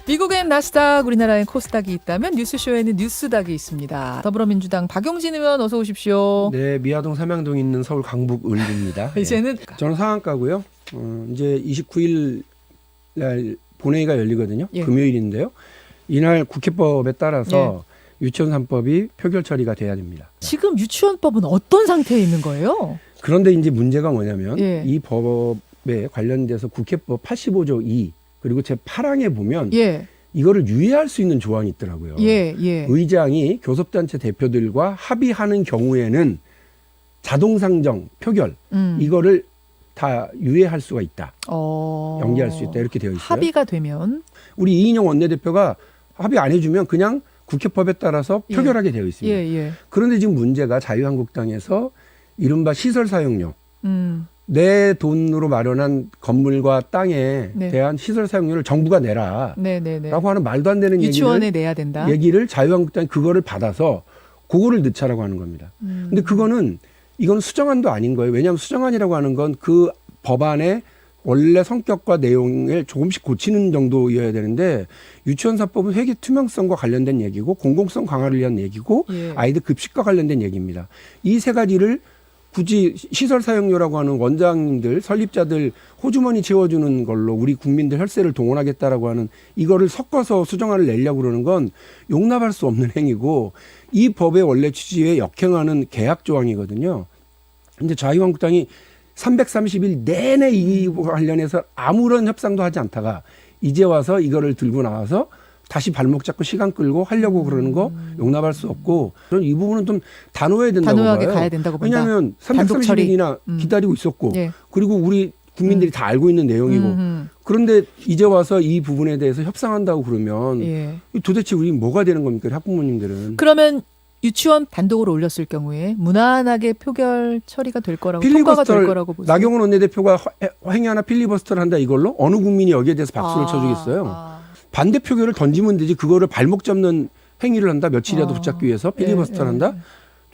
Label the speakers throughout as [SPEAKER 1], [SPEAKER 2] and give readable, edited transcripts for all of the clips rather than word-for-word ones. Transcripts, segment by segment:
[SPEAKER 1] 미국엔 나스닥, 우리나라엔 코스닥이 있다면 뉴스쇼에는 뉴스닥이 있습니다. 더불어민주당 박용진 의원 어서 오십시오.
[SPEAKER 2] 네, 미아동 삼양동에 있는 서울 강북을입니다.
[SPEAKER 1] 이제는
[SPEAKER 2] 저는 상한가고요. 이제 29일 날 본회의가 열리거든요.
[SPEAKER 1] 예.
[SPEAKER 2] 금요일인데요. 이날 국회법에 따라서 유치원 3법이 표결 처리가 돼야 됩니다.
[SPEAKER 1] 지금 유치원법은 어떤 상태에 있는 거예요?
[SPEAKER 2] 그런데 이제 문제가 뭐냐면
[SPEAKER 1] 예.
[SPEAKER 2] 이 법에 관련돼서 국회법 85조 2 그리고 제8항에 보면
[SPEAKER 1] 예,
[SPEAKER 2] 이거를 유예할 수 있는 조항이 있더라고요.
[SPEAKER 1] 예, 예.
[SPEAKER 2] 의장이 교섭단체 대표들과 합의하는 경우에는 자동상정, 표결 이거를 다 유예할 수가 있다. 연기할 수 있다. 이렇게 되어 있어요.
[SPEAKER 1] 합의가 되면
[SPEAKER 2] 우리 이인영 원내대표가 합의 안 해주면 그냥 국회법에 따라서
[SPEAKER 1] 예.
[SPEAKER 2] 표결하게 되어 있습니다.
[SPEAKER 1] 예, 예.
[SPEAKER 2] 그런데 지금 문제가 자유한국당에서 이른바 시설 사용료, 내 돈으로 마련한 건물과 땅에
[SPEAKER 1] 네.
[SPEAKER 2] 대한 시설 사용료를 정부가 내라.
[SPEAKER 1] 네네네.
[SPEAKER 2] 라고 하는 말도 안 되는
[SPEAKER 1] 유치원에 내야 된다.
[SPEAKER 2] 얘기를 자유한국당이 그거를 받아서 그거를 넣자라고 하는 겁니다. 근데 그거는 이건 수정안도 아닌 거예요. 왜냐하면 수정안이라고 하는 건 그 법안의 원래 성격과 내용을 조금씩 고치는 정도여야 되는데 유치원사법은 회계 투명성과 관련된 얘기고 공공성 강화를 위한 얘기고
[SPEAKER 1] 예.
[SPEAKER 2] 아이들 급식과 관련된 얘기입니다. 이 세 가지를 굳이 시설 사용료라고 하는 원장님들, 설립자들 호주머니 채워주는 걸로 우리 국민들 혈세를 동원하겠다라고 하는 이거를 섞어서 수정안을 내려고 그러는 건 용납할 수 없는 행위고 이 법의 원래 취지에 역행하는 계약 조항이거든요. 근데 자유한국당이 330일 내내 이 관련해서 아무런 협상도 하지 않다가 이제 와서 이거를 들고 나와서 다시 발목 잡고 시간 끌고 하려고 그러는 거 용납할 수 없고 저는 이 부분은 좀 단호해야 된다고
[SPEAKER 1] 단호하게
[SPEAKER 2] 봐요.
[SPEAKER 1] 가야 된다고 본다.
[SPEAKER 2] 왜냐하면
[SPEAKER 1] 단독 처리.
[SPEAKER 2] 330일이나 기다리고 있었고
[SPEAKER 1] 예.
[SPEAKER 2] 그리고 우리 국민들이 다 알고 있는 내용이고 그런데 이제 와서 이 부분에 대해서 협상한다고 그러면
[SPEAKER 1] 예.
[SPEAKER 2] 도대체 우리 뭐가 되는 겁니까? 학부모님들은.
[SPEAKER 1] 그러면 유치원 단독으로 올렸을 경우에 무난하게 표결 처리가 될 거라고 통과가 될 거라고 보세요.
[SPEAKER 2] 나경원 원내대표가 행위 하나 필리버스터를 한다 이걸로 어느 국민이 여기에 대해서 박수를 쳐주겠어요. 반대 표결을 던지면 되지 그거를 발목 잡는 행위를 한다 며칠이라도 붙잡기 위해서 필리버스터를 한다.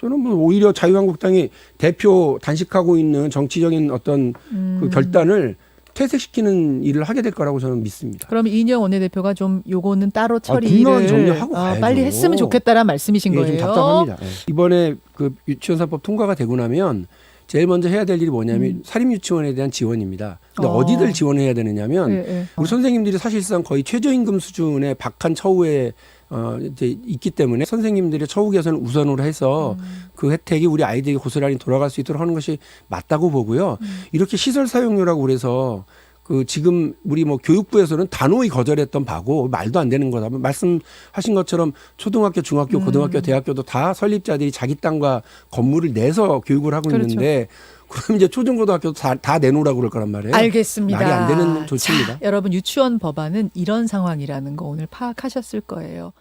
[SPEAKER 2] 저는 뭐 오히려 자유한국당이 대표 단식하고 있는 정치적인 어떤 그 결단을 퇴색시키는 일을 하게 될 거라고 저는 믿습니다.
[SPEAKER 1] 그럼 이인영 원내대표가 좀 요거는 따로 처리를
[SPEAKER 2] 분명히 정리하고 가야죠.
[SPEAKER 1] 빨리 했으면 좋겠다라는 말씀이신 거예요.
[SPEAKER 2] 좀 답답합니다. 이번에 그 유치원사법 통과가 되고 나면 제일 먼저 해야 될 일이 뭐냐면 사립유치원에 대한 지원입니다. 근데 어디들 지원해야 되느냐면 우리 선생님들이 사실상 거의 최저임금 수준의 박한 처우에 이제 있기 때문에 선생님들의 처우 개선을 우선으로 해서 그 혜택이 우리 아이들에게 고스란히 돌아갈 수 있도록 하는 것이 맞다고 보고요. 이렇게 시설 사용료라고 그래서 그 지금 우리 뭐 교육부에서는 단호히 거절했던 바고 말도 안 되는 거다. 말씀하신 것처럼 초등학교, 중학교, 고등학교, 대학교도 다 설립자들이 자기 땅과 건물을 내서 교육을 하고
[SPEAKER 1] 그렇죠.
[SPEAKER 2] 있는데 그럼 이제 초중고등학교도 다 내놓으라고 그럴 거란 말이에요.
[SPEAKER 1] 알겠습니다.
[SPEAKER 2] 말이 안 되는 조치입니다.
[SPEAKER 1] 자, 여러분 유치원 법안은 이런 상황이라는 거 오늘 파악하셨을 거예요.